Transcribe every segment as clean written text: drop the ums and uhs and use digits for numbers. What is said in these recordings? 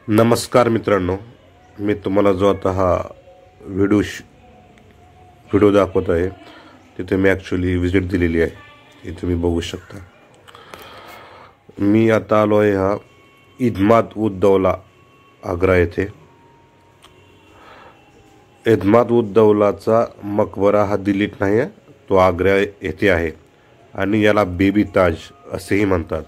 नमस्कार मित्रांनो, मी तुम्हाला जो आता हा व्हिडिओ दाखवत आहे तिथे मी ॲक्च्युली विजिट दिलेली आहे. इथे तुम्ही बघू शकता. मी आता आलो आहे हा इत्माद-उद-दौला आग्रा येथे. इत्माद-उद-दौलाचा मकबरा हा दिल्लीत नाही आहे, तो आग्रा येथे आहे आणि याला बेबी ताज असेही म्हणतात.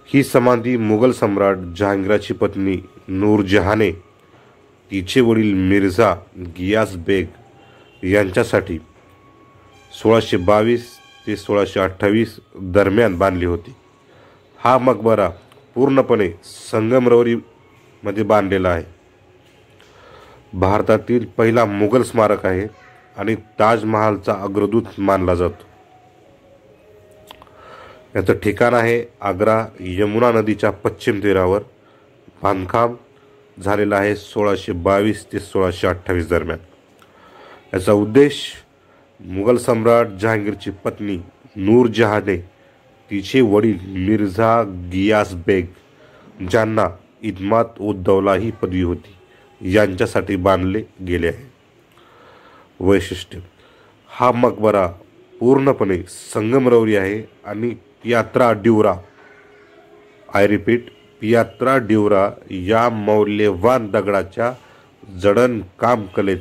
ही समाधी मुघल सम्राट जहांगीरची पत्नी नूरजहांने तिचे वडील मिर्झा गियास बेग यांच्यासाठी 1622 ते 1628 दरम्यान बांधली होती. हा मकबरा पूर्णपणे संगमरवरीमध्ये बांधलेला आहे. भारतातील पहिला मुघल स्मारक आहे आणि ताजमहालचा अग्रदूत मानला जातो. याचं ठिकाण आहे आग्रा यमुना नदीच्या पश्चिम तीरावर. बांधकाम झालेलं आहे 1622 ते 1628 दरम्यान. याचा उद्देश मुघल सम्राट जहांगीरची पत्नी नूरजहांने तिचे वडील मिर्झा गियास बेग ज्यांना इत्माद-उद-दौला ही पदवी होती यांच्यासाठी बांधले गेले आहे. वैशिष्ट्य: हा मकबरा पूर्णपणे संगमरवरी आहे आणि पियात्रा ड्युरा, आय रिपीट, पियात्रा ड्युरा या मौल्यवान दगडाच्या जडणकाम कलेचा